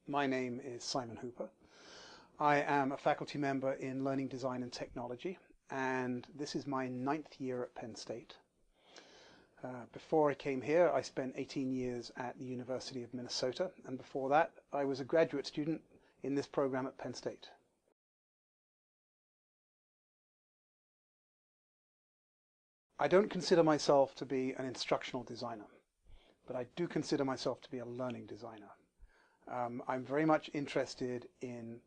My name is Simon Hooper. I am a faculty member in Learning Design and Technology, and this is my 9th year at Penn State. Before I came here, I spent 18 years at the University of Minnesota, and before that, I was a graduate student in this program at Penn State. I don't consider myself to be an instructional designer, but I do consider myself to be a learning designer. I'm very much interested in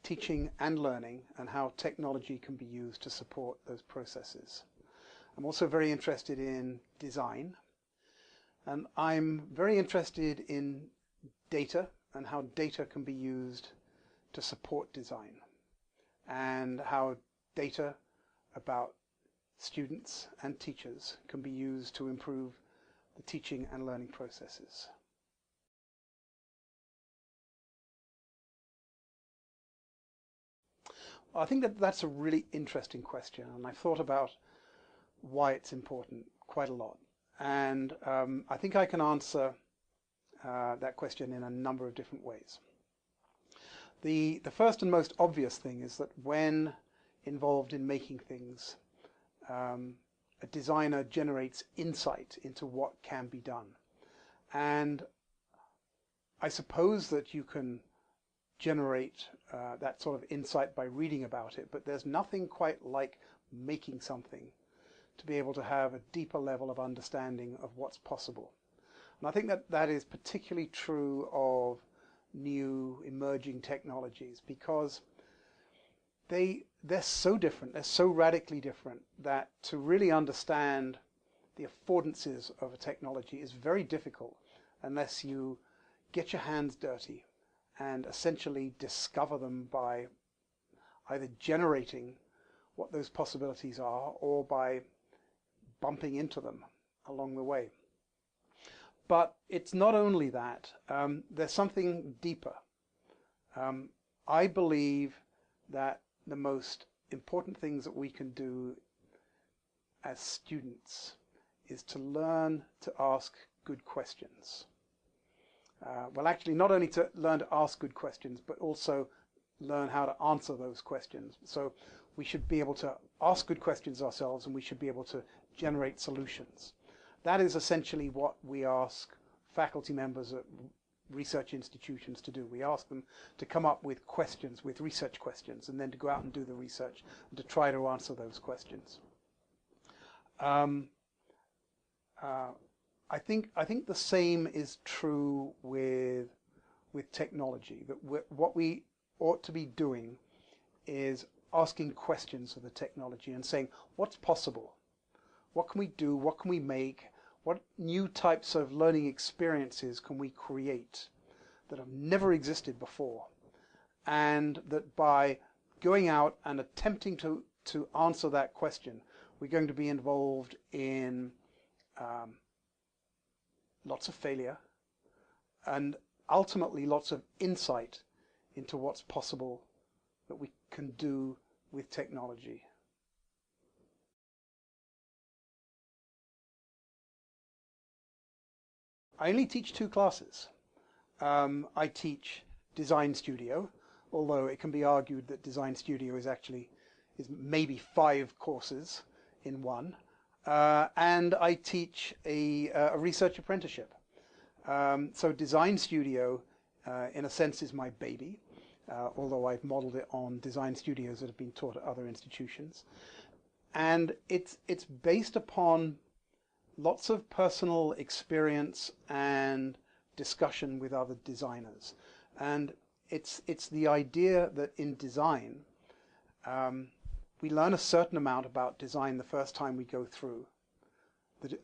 teaching and learning and how technology can be used to support those processes. I'm also very interested in design, and I'm very interested in data and how data can be used to support design, and how data about students and teachers can be used to improve the teaching and learning processes. I think that's a really interesting question, and I've thought about why it's important quite a lot. And I think I can answer that question in a number of different ways. The first and most obvious thing is that when involved in making things, a designer generates insight into what can be done. And I suppose that you can generate that sort of insight by reading about it, but there's nothing quite like making something to be able to have a deeper level of understanding of what's possible. And I think that is particularly true of new emerging technologies, because they're so different, they're so radically different, that to really understand the affordances of a technology is very difficult unless you get your hands dirty and essentially discover them by either generating what those possibilities are or by bumping into them along the way. But it's not only that, there's something deeper. I believe that the most important things that we can do as students is to learn to ask good questions. Well, actually, not only to learn to ask good questions, but also learn how to answer those questions. So we should be able to ask good questions ourselves, and we should be able to generate solutions. That is essentially what we ask faculty members at research institutions to do. We ask them to come up with questions, with research questions, and then to go out and do the research and to try to answer those questions. I think the same is true with technology, that what we ought to be doing is asking questions of the technology and saying, what's possible? What can we do? What can we make? What new types of learning experiences can we create that have never existed before? And that by going out and attempting to answer that question, we're going to be involved in lots of failure and ultimately lots of insight into what's possible that we can do with technology. I only teach 2 classes. I teach Design Studio, although it can be argued that Design Studio is maybe 5 courses in one. And I teach a research apprenticeship. So Design Studio, in a sense, is my baby, although I've modeled it on design studios that have been taught at other institutions. And it's based upon lots of personal experience and discussion with other designers. And it's the idea that in design, we learn a certain amount about design the first time we go through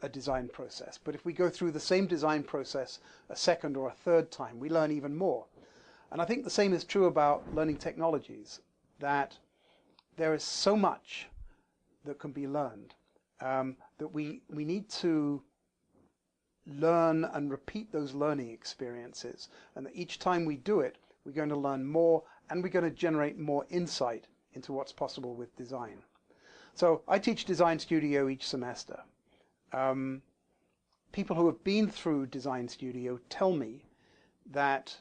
a design process. But if we go through the same design process a second or a third time, we learn even more. And I think the same is true about learning technologies, that there is so much that can be learned, that we need to learn and repeat those learning experiences, and that each time we do it, we're going to learn more, and we're going to generate more insight into what's possible with design. So I teach Design Studio each semester. People who have been through Design Studio tell me that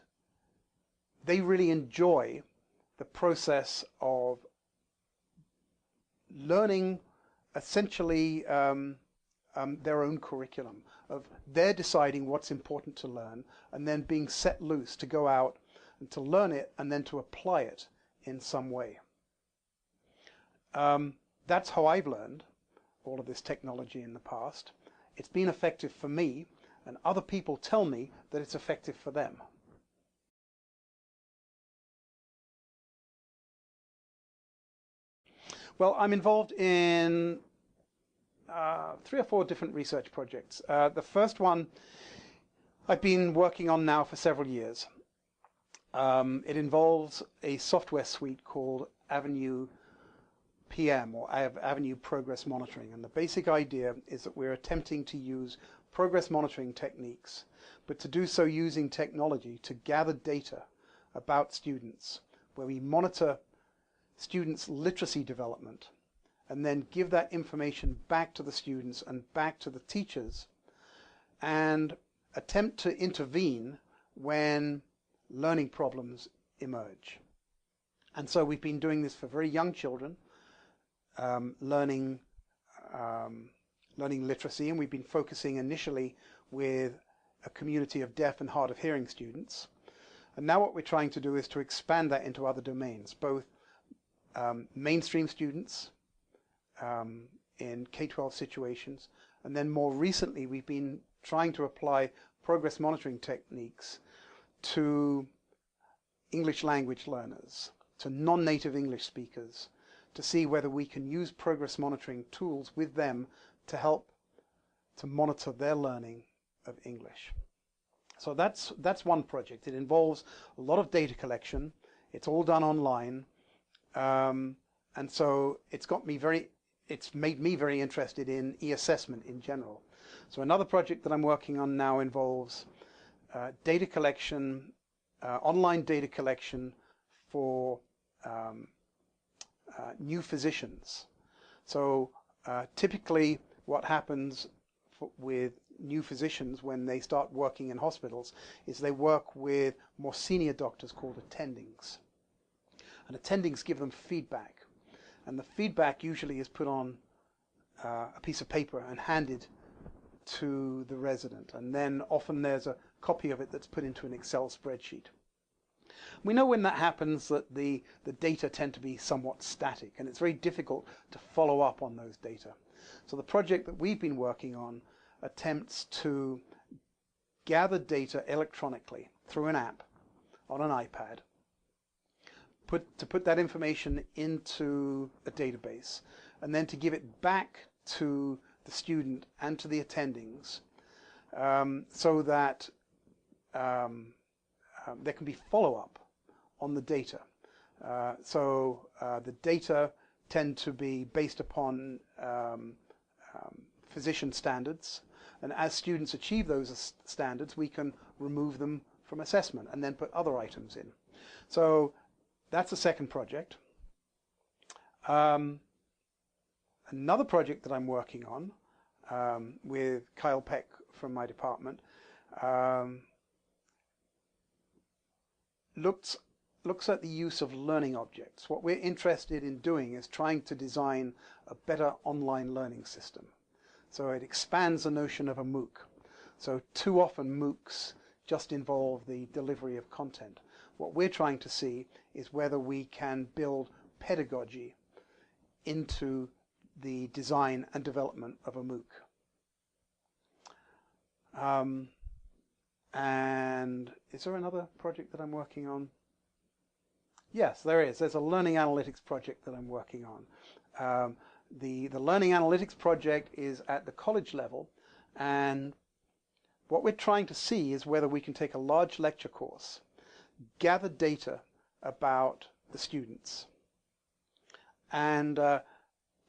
they really enjoy the process of learning essentially their own curriculum, of their deciding what's important to learn and then being set loose to go out and to learn it and then to apply it in some way. That's how I've learned all of this technology in the past. It's been effective for me, and other people tell me that it's effective for them. Well, I'm involved in 3 or 4 different research projects. The first one I've been working on now for several years. It involves a software suite called Avenue PM, or Avenue Progress Monitoring, and the basic idea is that we're attempting to use progress monitoring techniques, but to do so using technology to gather data about students, where we monitor students' literacy development and then give that information back to the students and back to the teachers and attempt to intervene when learning problems emerge. And so we've been doing this for very young children, learning literacy, and we've been focusing initially with a community of deaf and hard of hearing students. And now what we're trying to do is to expand that into other domains, both mainstream students in K-12 situations, and then more recently we've been trying to apply progress monitoring techniques to English language learners, to non-native English speakers, to see whether we can use progress monitoring tools with them to help to monitor their learning of English. So that's one project. It involves a lot of data collection. It's all done online, and so it's made me very interested in e-assessment in general. So another project that I'm working on now involves data collection, online data collection for new physicians. So typically what happens with new physicians when they start working in hospitals is they work with more senior doctors called attendings. And attendings give them feedback. And the feedback usually is put on a piece of paper and handed to the resident. And then often there's a copy of it that's put into an Excel spreadsheet. We know when that happens that the data tend to be somewhat static, and it's very difficult to follow up on those data. So the project that we've been working on attempts to gather data electronically through an app on an iPad, to put that information into a database, and then to give it back to the student and to the attendings, so that there can be follow-up on the data. The data tend to be based upon physician standards, and as students achieve those standards, we can remove them from assessment and then put other items in. So that's the second project. Another project that I'm working on with Kyle Peck from my department looks at the use of learning objects. What we're interested in doing is trying to design a better online learning system. So it expands the notion of a MOOC. So too often MOOCs just involve the delivery of content. What we're trying to see is whether we can build pedagogy into the design and development of a MOOC. And is there another project that I'm working on? Yes, there is. There's a learning analytics project that I'm working on. The learning analytics project is at the college level, and what we're trying to see is whether we can take a large lecture course, gather data about the students, and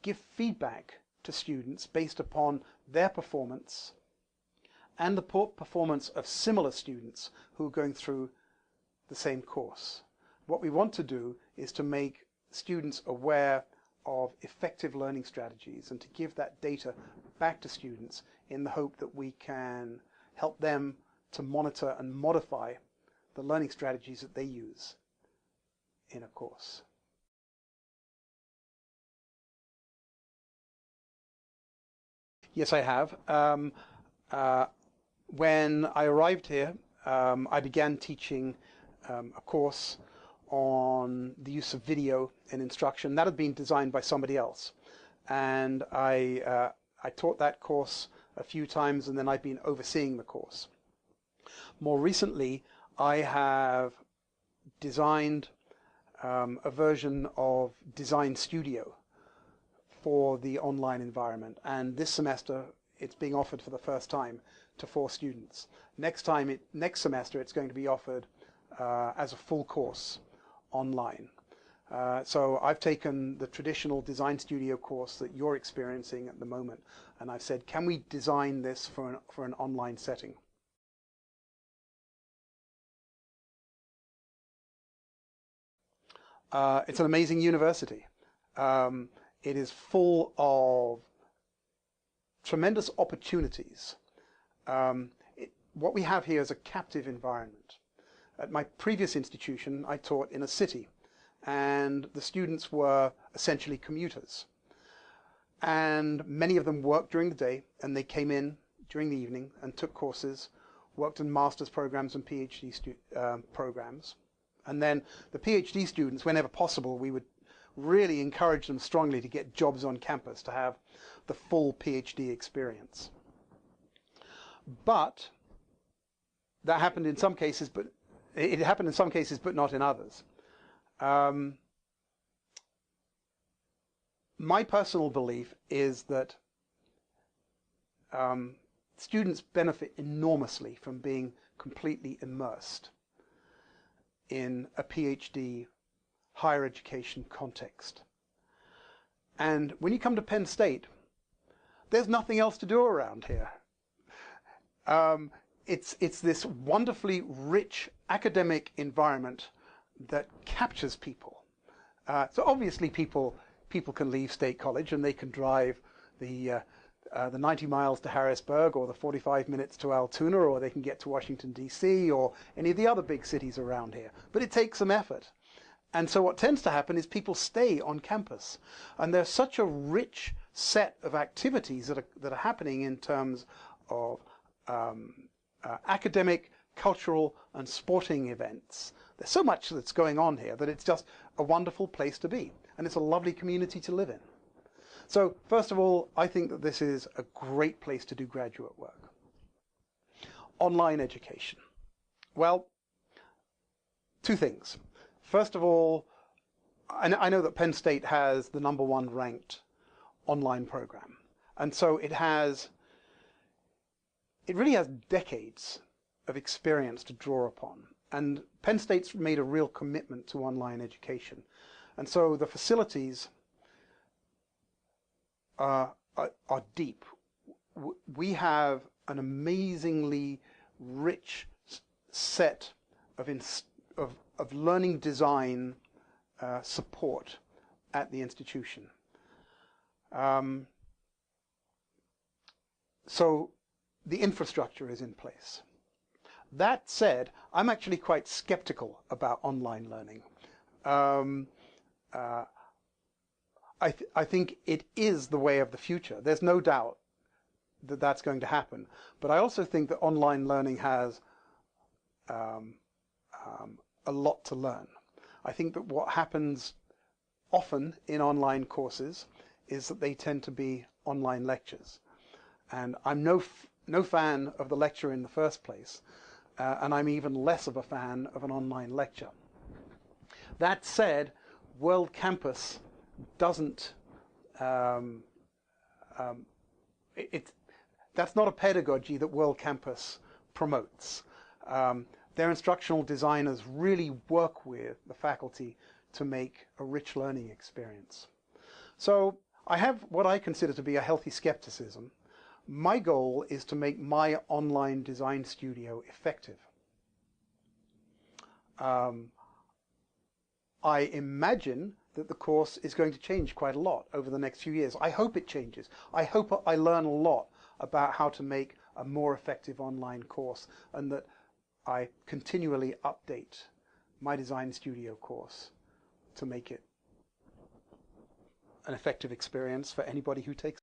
give feedback to students based upon their performance and the performance of similar students who are going through the same course. What we want to do is to make students aware of effective learning strategies and to give that data back to students in the hope that we can help them to monitor and modify the learning strategies that they use in a course. Yes, I have. When I arrived here, I began teaching a course on the use of video in instruction. That had been designed by somebody else. And I taught that course a few times, and then I've been overseeing the course. More recently, I have designed a version of Design Studio for the online environment, and this semester it's being offered for the first time to 4 students. Next semester it's going to be offered as a full course online. So I've taken the traditional Design Studio course that you're experiencing at the moment, and I've said, can we design this for an online setting? It's an amazing university. It is full of tremendous opportunities. What we have here is a captive environment. At my previous institution, I taught in a city, and the students were essentially commuters. And many of them worked during the day, and they came in during the evening and took courses, worked in master's programs and PhD programs. And then the PhD students, whenever possible, we would really encourage them strongly to get jobs on campus, to have the full PhD experience. But that happened in some cases, but it happened in some cases, but not in others. My personal belief is that students benefit enormously from being completely immersed in a PhD higher education context. And when you come to Penn State, there's nothing else to do around here. It's this wonderfully rich academic environment that captures people. So obviously people can leave State College and they can drive the 90 miles to Harrisburg, or the 45 minutes to Altoona, or they can get to Washington, D.C., or any of the other big cities around here. But it takes some effort. And so what tends to happen is people stay on campus. And there's such a rich set of activities that are happening in terms of academic, cultural, and sporting events. There's so much that's going on here that it's just a wonderful place to be. And it's a lovely community to live in. So first of all, I think that this is a great place to do graduate work. Online education. Well, 2 things. First of all, I know that Penn State has the #1 ranked online program. And so it really has decades of experience to draw upon. And Penn State's made a real commitment to online education. And so the facilities are deep. We have an amazingly rich set of learning design support at the institution. So the infrastructure is in place. That said, I'm actually quite skeptical about online learning. I think it is the way of the future. There's no doubt that that's going to happen. But I also think that online learning has a lot to learn. I think that what happens often in online courses is that they tend to be online lectures. And I'm no fan of the lecture in the first place. And I'm even less of a fan of an online lecture. That said, World Campus doesn't, that's not a pedagogy that World Campus promotes. Their instructional designers really work with the faculty to make a rich learning experience. So I have what I consider to be a healthy skepticism. My goal is to make my online design studio effective. I imagine that the course is going to change quite a lot over the next few years. I hope it changes. I hope I learn a lot about how to make a more effective online course, and that I continually update my design studio course to make it an effective experience for anybody who takes